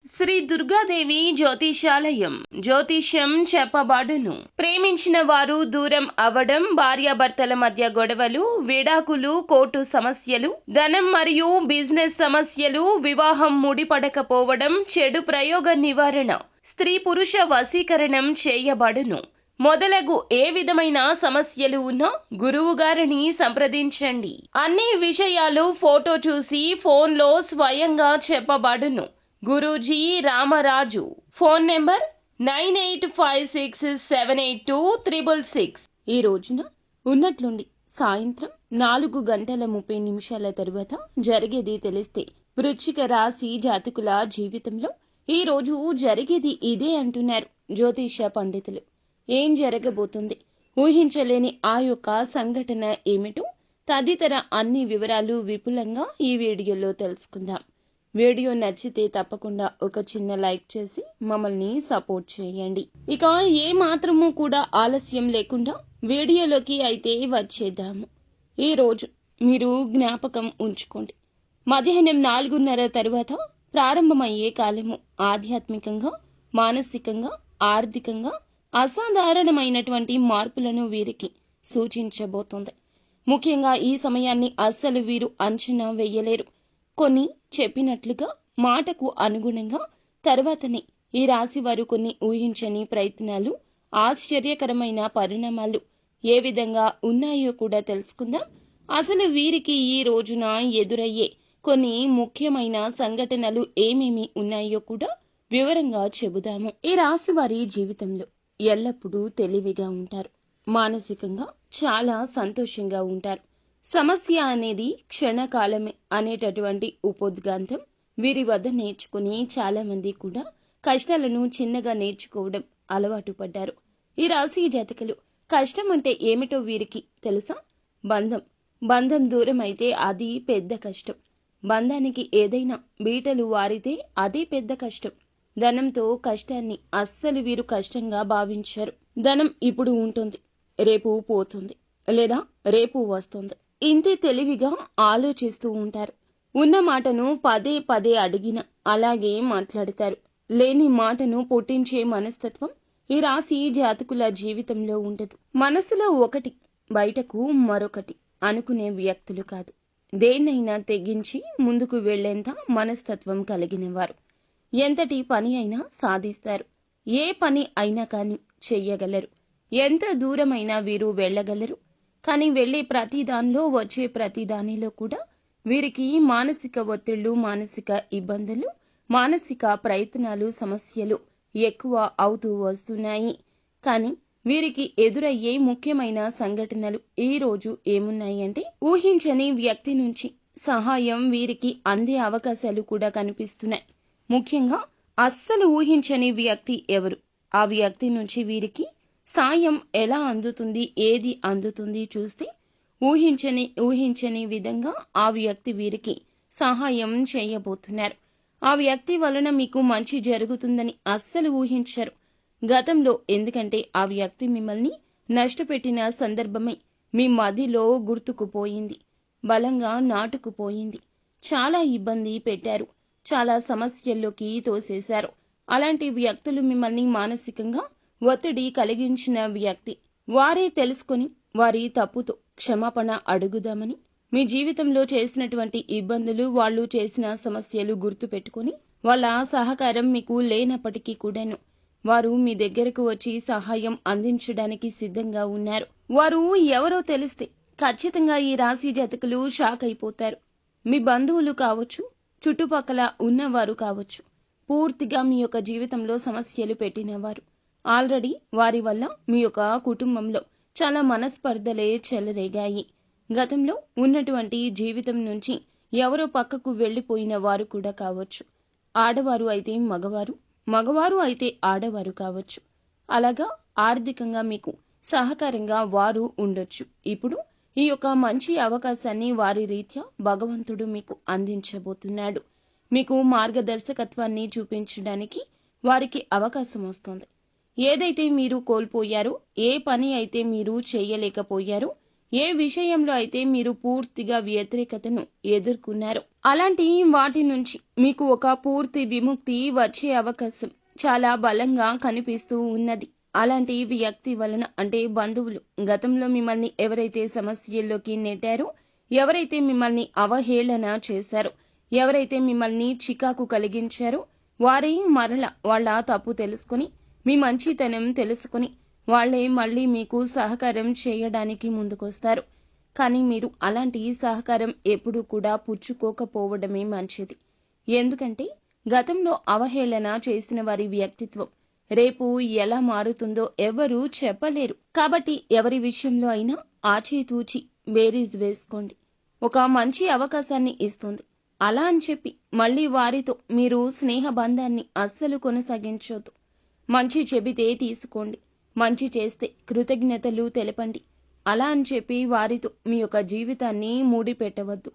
శ్రీ దుర్గాదేవి జ్యోతిషాలయం జ్యోతిష్యం చెప్పబడును. ప్రేమించిన వారు దూరం అవడం, భార్యాభర్తల మధ్య గొడవలు, విడాకులు, కోర్టు సమస్యలు, ధనం మరియు బిజినెస్ సమస్యలు, వివాహం ముడిపడకపోవడం, చెడు ప్రయోగ నివారణ, స్త్రీ పురుష వశీకరణం చేయబడును. మొదలగు ఏ విధమైన సమస్యలు ఉన్నా గురువు గారిని సంప్రదించండి. అన్ని విషయాలు ఫోటో చూసి ఫోన్లో స్వయంగా చెప్పబడును. గురూజీ రామరాజు. Phone number 9856782666. ఈ రోజున ఉన్నట్లుండి సాయంత్రం 4:30 తరువాత జరిగేది తెలిస్తే వృశ్చిక రాశి జాతకుల జీవితంలో ఈ రోజు జరిగేది ఇదే అంటున్నారు జ్యోతిష పండితులు. ఏం జరగబోతుంది, ఊహించలేని ఆ యొక్క సంఘటన ఏమిటో తదితర అన్ని వివరాలు విపులంగా ఈ వీడియోలో తెలుసుకుందాం. వీడియో నచ్చితే తప్పకుండా ఒక చిన్న లైక్ చేసి మమ్మల్ని సపోర్ట్ చేయండి. ఇక ఏ మాత్రము కూడా ఆలస్యం లేకుండా వీడియోలోకి అయితే వచ్చేద్దాము. ఈ రోజు మీరు జ్ఞాపకం ఉంచుకోండి, మధ్యాహ్నం 4:30 తరువాత ప్రారంభమయ్యే కాలము ఆధ్యాత్మికంగా, మానసికంగా, ఆర్థికంగా అసాధారణమైనటువంటి మార్పులను వీరికి సూచించబోతోంది. ముఖ్యంగా ఈ సమయాన్ని అస్సలు వీరు అంచనా వేయలేరు. కొన్ని చెప్పినట్లుగా మాటకు అనుగుణంగా తర్వాతనే ఈ రాశి వారు కొన్ని ఊహించని ప్రయత్నాలు, ఆశ్చర్యకరమైన పరిణామాలు ఏ విధంగా ఉన్నాయో కూడా తెలుసుకుందాం. అసలు వీరికి ఈ రోజున ఎదురయ్యే కొన్ని ముఖ్యమైన సంఘటనలు ఏమేమి ఉన్నాయో కూడా వివరంగా చెబుదాము. ఈ రాశి వారి జీవితంలో ఎల్లప్పుడూ తెలివిగా ఉంటారు, మానసికంగా చాలా సంతోషంగా ఉంటారు. సమస్య అనేది క్షణకాలమే అనేటటువంటి ఉపోద్ఘాంతం వీరి వద్ద నేర్చుకుని చాలా మంది కూడా కష్టాలను చిన్నగా నేర్చుకోవడం అలవాటు పడ్డారు. ఈ రాశి జాతకులు కష్టం అంటే ఏమిటో వీరికి తెలుసా? బంధం దూరం అయితే అది పెద్ద కష్టం. బంధానికి ఏదైనా బీటలు వారితే అదే పెద్ద కష్టం. ధనంతో కష్టాన్ని అస్సలు వీరు కష్టంగా భావించారు. ధనం ఇప్పుడు ఉంటుంది, రేపు పోతుంది, లేదా రేపు వస్తుంది. ఇంతే తెలివిగా ఆలోచిస్తూ ఉంటారు. ఉన్న మాటను పదే పదే అడిగిన అలాగే మాట్లాడతారు. లేని మాటను పుట్టించే మనస్తత్వం ఈ రాశి జాతకుల జీవితంలో ఉండదు. మనసులో ఒకటి, బయటకు మరొకటి అనుకునే వ్యక్తులు కాదు. దేన్నైనా తెగించి ముందుకు వెళ్లేంత మనస్తత్వం కలిగిన వారు. ఎంతటి పని అయినా సాధిస్తారు. ఏ పని అయినా కానీ చెయ్యగలరు. ఎంత దూరమైనా వీరు వెళ్ళగలరు. కానీ వెళ్లే ప్రతి దానిలో, వచ్చే ప్రతి దానిలో కూడా వీరికి మానసిక ఒత్తిళ్లు, మానసిక ఇబ్బందులు, మానసిక ప్రయత్నాలు, సమస్యలు ఎక్కువ అవుతూ వస్తున్నాయి. కానీ వీరికి ఎదురయ్యే ముఖ్యమైన సంఘటనలు ఈ రోజు ఏమున్నాయి అంటే, ఊహించని వ్యక్తి నుంచి సహాయం వీరికి అందే అవకాశాలు కూడా కనిపిస్తున్నాయి. ముఖ్యంగా అస్సలు ఊహించని వ్యక్తి ఎవరు, ఆ వ్యక్తి నుంచి వీరికి సాయం ఎలా అందుతుంది, ఏది అందుతుంది చూస్తే ఊహించని విధంగా ఆ వ్యక్తి వీరికి సహాయం చేయబోతున్నారు. ఆ వ్యక్తి వలన మీకు మంచి జరుగుతుందని అస్సలు ఊహించరు గతంలో. ఎందుకంటే ఆ వ్యక్తి మిమ్మల్ని నష్టపెట్టిన సందర్భమై మీ మదిలో గుర్తుకుపోయింది, బలంగా నాటుకుపోయింది. చాలా ఇబ్బంది పెట్టారు, చాలా సమస్యల్లోకి తోసేశారు. అలాంటి వ్యక్తులు మిమ్మల్ని మానసికంగా ఒత్తిడి కలిగించిన వ్యక్తి. వారే తెలుసుకొని వారి తప్పుతో క్షమాపణ అడుగుదామని మీ జీవితంలో చేసినటువంటి ఇబ్బందులు, వాళ్ళు చేసిన సమస్యలు గుర్తు పెట్టుకుని వాళ్ళ సహకారం మీకు లేనప్పటికీ కూడాను వారు మీ దగ్గరకు వచ్చి సహాయం అందించడానికి సిద్ధంగా ఉన్నారు. వారు ఎవరో తెలిస్తే ఖచ్చితంగా ఈ రాశి జాతకులు షాక్ అయిపోతారు. మీ బంధువులు కావచ్చు, చుట్టుపక్కల ఉన్నవారు కావచ్చు, పూర్తిగా మీ యొక్క జీవితంలో సమస్యలు పెట్టినవారు. ఆల్రెడీ వారి వల్ల మీ యొక్క కుటుంబంలో చాలా మనస్పర్ధలే చెలరేగాయి. గతంలో ఉన్నటువంటి జీవితం నుంచి ఎవరో పక్కకు వెళ్లిపోయిన వారు కూడా కావచ్చు. ఆడవారు అయితే మగవారు, మగవారు అయితే ఆడవారు కావచ్చు. అలాగా ఆర్థికంగా మీకు సహకారంగా వారు ఉండొచ్చు. ఇప్పుడు ఈ యొక్క మంచి అవకాశాన్ని వారి రీత్యా భగవంతుడు మీకు అందించబోతున్నాడు. మీకు మార్గదర్శకత్వాన్ని చూపించడానికి వారికి అవకాశం వస్తుంది. ఏదైతే మీరు కోల్పోయారో, ఏ పని అయితే మీరు చేయలేకపోయారో, ఏ విషయంలో అయితే మీరు పూర్తిగా వ్యతిరేకతను ఎదుర్కొన్నారో అలాంటి వాటి నుంచి మీకు ఒక పూర్తి విముక్తి వచ్చే అవకాశం చాలా బలంగా కనిపిస్తూ ఉన్నది. అలాంటి వ్యక్తి వలన అంటే బంధువులు గతంలో మిమ్మల్ని ఎవరైతే సమస్యల్లోకి నెట్టారో, ఎవరైతే మిమ్మల్ని అవహేళన చేశారో, ఎవరైతే మిమ్మల్ని చికాకు కలిగించారో వారే మరల వాళ్ళ తప్పు తెలుసుకుని, మీ మంచితనం తెలుసుకుని వాళ్లే మళ్ళీ మీకు సహకారం చేయడానికి ముందుకొస్తారు. కానీ మీరు అలాంటి సహకారం ఎప్పుడూ కూడా పుచ్చుకోకపోవడమే మంచిది. ఎందుకంటే గతంలో అవహేళన చేసిన వారి వ్యక్తిత్వం రేపు ఎలా మారుతుందో ఎవ్వరూ చెప్పలేరు. కాబట్టి ఎవరి విషయంలో అయినా ఆచితూచి బేరీజ్ వేసుకోండి. ఒక మంచి అవకాశాన్ని ఇస్తుంది అలా అని చెప్పి మళ్ళీ వారితో మీరు స్నేహ బంధాన్ని అస్సలు కొనసాగించొద్దు. మంచి చెబితే తీసుకోండి, మంచి చేస్తే కృతజ్ఞతలు తెలపండి. అలా అని చెప్పి వారితో మీ యొక్క జీవితాన్ని ముడిపెట్టవద్దు.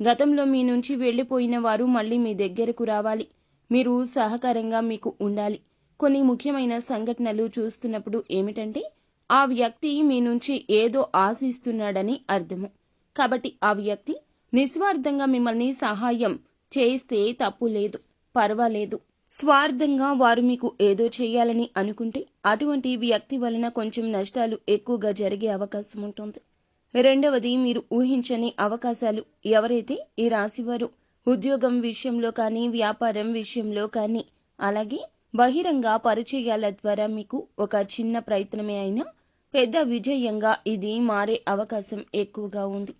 గతంలో మీ నుంచి వెళ్ళిపోయిన వారు మళ్ళీ మీ దగ్గరకు రావాలి. మీరు సహకారంగా మీకు ఉండాలి. కొన్ని ముఖ్యమైన సంఘటనలు చూస్తున్నప్పుడు ఏమిటంటే ఆ వ్యక్తి మీ నుంచి ఏదో ఆశిస్తున్నాడని అర్థము. కాబట్టి ఆ వ్యక్తి నిస్వార్థంగా మిమ్మల్ని సహాయం చేస్తే తప్పు లేదు, పర్వాలేదు. స్వార్థంగా వారు మీకు ఏదో చేయాలని అనుకుంటే అటువంటి వ్యక్తి వలన కొంచెం నష్టాలు ఎక్కువగా జరిగే అవకాశం ఉంటుంది. రెండవది, మీరు ఊహించని అవకాశాలు ఎవరైతే ఈ రాశివారు ఉద్యోగం విషయంలో కానీ, వ్యాపారం విషయంలో కానీ, అలాగే బహిరంగ పరిచయాల ద్వారా మీకు ఒక చిన్న ప్రయత్నమే అయినా పెద్ద విజయంగా ఇది మారే అవకాశం ఎక్కువగా ఉంది.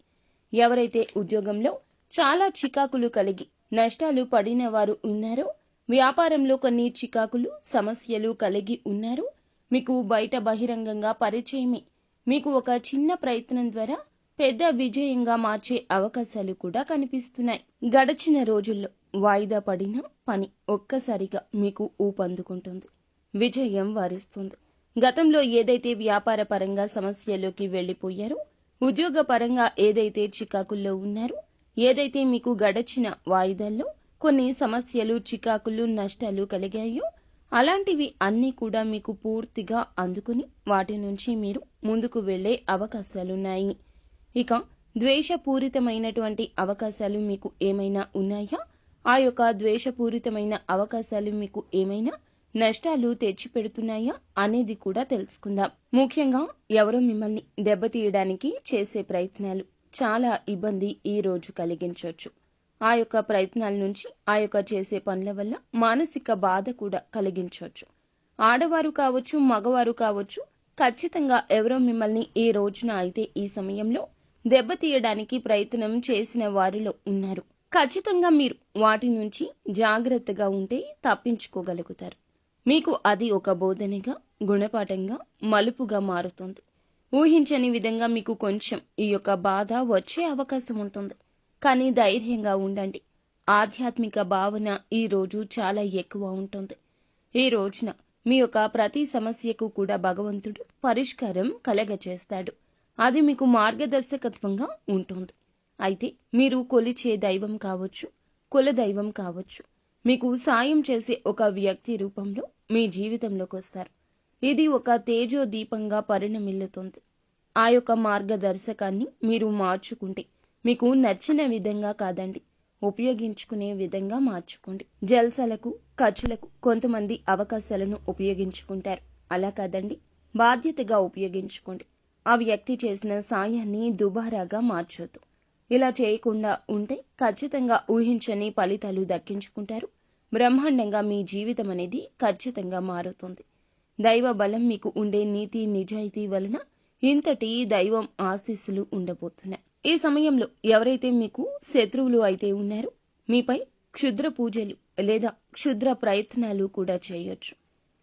ఎవరైతే ఉద్యోగంలో చాలా చికాకులు కలిగి నష్టాలు పడిన వారు ఉన్నారో, వ్యాపారంలో కొన్ని చికాకులు సమస్యలు కలిగి ఉన్నారు, మీకు బయట బహిరంగంగా పరిచయమే మీకు ఒక చిన్న ప్రయత్నం ద్వారా పెద్ద విజయంగా మార్చే అవకాశాలు కూడా కనిపిస్తున్నాయి. గడిచిన రోజుల్లో వాయిదా పడిన పని ఒక్కసారిగా మీకు ఊపందుకుంటుంది, విజయం వరిస్తుంది. గతంలో ఏదైతే వ్యాపార పరంగా సమస్యలోకి వెళ్లిపోయారో, ఉద్యోగ పరంగా ఏదైతే చికాకుల్లో ఉన్నారో, ఏదైతే మీకు గడిచిన వాయిదాల్లో కొన్ని సమస్యలు, చికాకులు, నష్టాలు కలిగాయో అలాంటివి అన్నీ కూడా మీకు పూర్తిగా అందుకుని వాటి నుంచి మీరు ముందుకు వెళ్లే అవకాశాలున్నాయి. ఇక ద్వేషపూరితమైనటువంటి అవకాశాలు మీకు ఏమైనా ఉన్నాయా? ఆ యొక్క ద్వేషపూరితమైన అవకాశాలు మీకు ఏమైనా నష్టాలు తెచ్చిపెడుతున్నాయా అనేది కూడా తెలుసుకుందాం. ముఖ్యంగా ఎవరో మిమ్మల్ని దెబ్బతీయడానికి చేసే ప్రయత్నాలు చాలా ఇబ్బంది ఈ రోజు కలిగించవచ్చు. ఆ యొక్క ప్రయత్నాల నుంచి, ఆ యొక్క చేసే పనుల వల్ల మానసిక బాధ కూడా కలిగించవచ్చు. ఆడవారు కావచ్చు, మగవారు కావచ్చు, ఖచ్చితంగా ఎవరో మిమ్మల్ని ఈ రోజున అయితే ఈ సమయంలో దెబ్బతీయడానికి ప్రయత్నం చేసిన వారిలో ఉన్నారు. ఖచ్చితంగా మీరు వాటి నుంచి జాగ్రత్తగా ఉంటే తప్పించుకోగలుగుతారు. మీకు అది ఒక బోధనగా, గుణపాఠంగా, మలుపుగా మారుతుంది. ఊహించని విధంగా మీకు కొంచెం ఈ యొక్క బాధ వచ్చే అవకాశం ఉంటుంది. కానీ ధైర్యంగా ఉండండి. ఆధ్యాత్మిక భావన ఈ రోజు చాలా ఎక్కువ ఉంటుంది. ఈ రోజున మీ యొక్క ప్రతి సమస్యకు కూడా భగవంతుడు పరిష్కారం కలగచేస్తాడు. అది మీకు మార్గదర్శకత్వంగా ఉంటుంది. అయితే మీరు కొలిచే దైవం కావచ్చు, కుల దైవం కావచ్చు, మీకు సాయం చేసే ఒక వ్యక్తి రూపంలో మీ జీవితంలోకి వస్తారు. ఇది ఒక తేజోదీపంగా పరిణమిల్లుతుంది. ఆ యొక్క మార్గదర్శకాన్ని మీరు మార్చుకుంటే మీకు నచ్చిన విధంగా కాదండి, ఉపయోగించుకునే విధంగా మార్చుకోండి. జల్సాలకు, ఖర్చులకు కొంతమంది అవకాశాలను ఉపయోగించుకుంటారు. అలా కాదండి, బాధ్యతగా ఉపయోగించుకోండి. ఆ వ్యక్తి చేసిన సాయాన్ని దుబారాగా మార్చొద్దు. ఇలా చేయకుండా ఉంటే ఖచ్చితంగా ఊహించని ఫలితాలు దక్కించుకుంటారు. బ్రహ్మాండంగా మీ జీవితం అనేది ఖచ్చితంగా మారుతుంది. దైవ బలం మీకు ఉండే నీతి నిజాయితీ వలన ఇంతటి దైవం ఆశీస్సులు ఉండబోతున్నాయి. ఈ సమయంలో ఎవరైతే మీకు శత్రువులు అయితే ఉన్నారో మీపై క్షుద్ర పూజలు లేదా క్షుద్ర ప్రయత్నాలు కూడా చేయొచ్చు.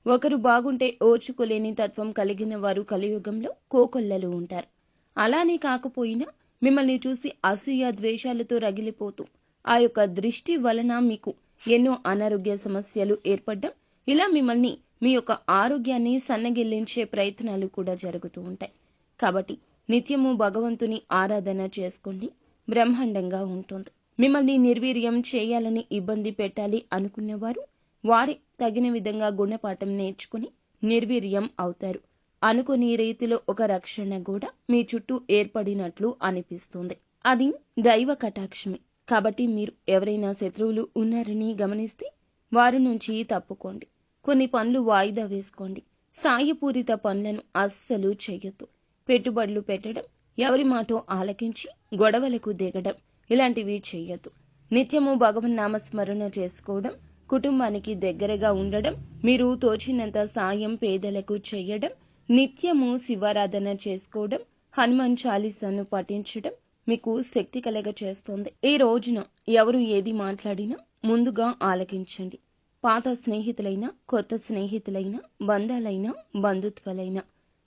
ఒకరు బాగుంటే ఓర్చుకోలేని తత్వం కలిగిన వారు కలియుగంలో కోకొల్లలు ఉంటారు. అలానే కాకపోయినా మిమ్మల్ని చూసి అసూయ ద్వేషాలతో రగిలిపోతూ ఆ యొక్క దృష్టి వలన మీకు ఎన్నో అనారోగ్య సమస్యలు ఏర్పడ్డం, ఇలా మిమ్మల్ని మీ యొక్క ఆరోగ్యాన్ని సన్నగిల్లించే ప్రయత్నాలు కూడా జరుగుతూ ఉంటాయి. కాబట్టి నిత్యము భగవంతుని ఆరాధన చేసుకోండి, బ్రహ్మాండంగా ఉంటుంది. మిమ్మల్ని నిర్వీర్యం చేయాలని, ఇబ్బంది పెట్టాలి అనుకునేవారు వారే తగిన విధంగా గుణపాఠం నేర్చుకుని నిర్వీర్యం అవుతారు. అనుకోని రీతిలో ఒక రక్షణ కూడా మీ చుట్టూ ఏర్పడినట్లు అనిపిస్తుంది. అది దైవ కటాక్షమే. కాబట్టి మీరు ఎవరైనా శత్రువులు ఉన్నారని గమనిస్తే వారి నుంచి తప్పుకోండి. కొన్ని పనులు వాయిదా వేసుకోండి. సాయపూరిత పనులను అస్సలు చెయ్యొద్దు. పెట్టుబడులు పెట్టడం, ఎవరి మాటో ఆలకించి గొడవలకు దిగడం ఇలాంటివి చెయ్యొద్దు. నిత్యము భగవన్నామస్మరణ చేసుకోవడం, కుటుంబానికి దగ్గరగా ఉండడం, మీరు తోచినంత సాయం పేదలకు చెయ్యడం, నిత్యము శివారాధన చేసుకోవడం, హనుమాన్ చాలీసాను పఠించడం మీకు శక్తి కలగ చేస్తుంది. ఈ రోజున ఎవరు ఏది మాట్లాడినా ముందుగా ఆలకించండి. పాత స్నేహితులైనా, కొత్త స్నేహితులైనా, బంధాలైనా, బంధుత్వాలైనా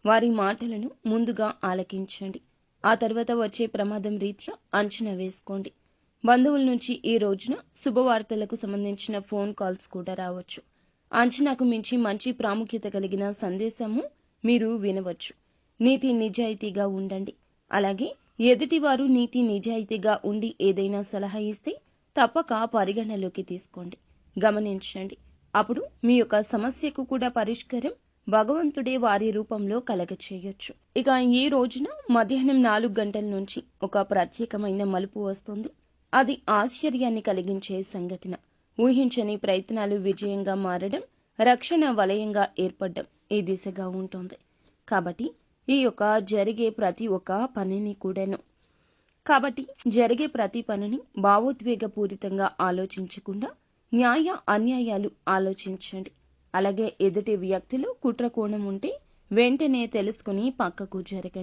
వారి మాటలను ముందుగా ఆలకించండి. ఆ తర్వాత వచ్చే ప్రమాదం రీత్యా అంచనా వేసుకోండి. బంధువుల నుంచి ఈ రోజున శుభవార్తలకు సంబంధించిన ఫోన్ కాల్స్ కూడా రావచ్చు. అంచనాకు మించి మంచి ప్రాముఖ్యత కలిగిన సందేశము మీరు వినవచ్చు. నీతి నిజాయితీగా ఉండండి. అలాగే ఎదుటివారు నీతి నిజాయితీగా ఉండి ఏదైనా సలహా ఇస్తే తప్పక పరిగణలోకి తీసుకోండి. గమనించండి. అప్పుడు మీ యొక్క సమస్యకు కూడా పరిష్కారం భగవంతుడే వారి రూపంలో కలగచేయొచ్చు. ఇక ఈ రోజున మధ్యాహ్నం 4 గంటల నుంచి ఒక ప్రత్యేకమైన మలుపు వస్తుంది. అది ఆశ్చర్యాన్ని కలిగించే సంఘటన. ఊహించని ప్రయత్నాలు విజయంగా మారడం, రక్షణ వలయంగా ఏర్పడడం ఈ దిశగా ఉంటుంది. కాబట్టి జరిగే ప్రతి పనిని భావోద్వేగపూరితంగా ఆలోచించకుండా న్యాయ అన్యాయాలు ఆలోచించండి. అలాగే ఎదుటి వ్యక్తిలో కుట్ర కోణం ఉంటే వెంటనే తెలుసుకుని పక్కకు జరగండి.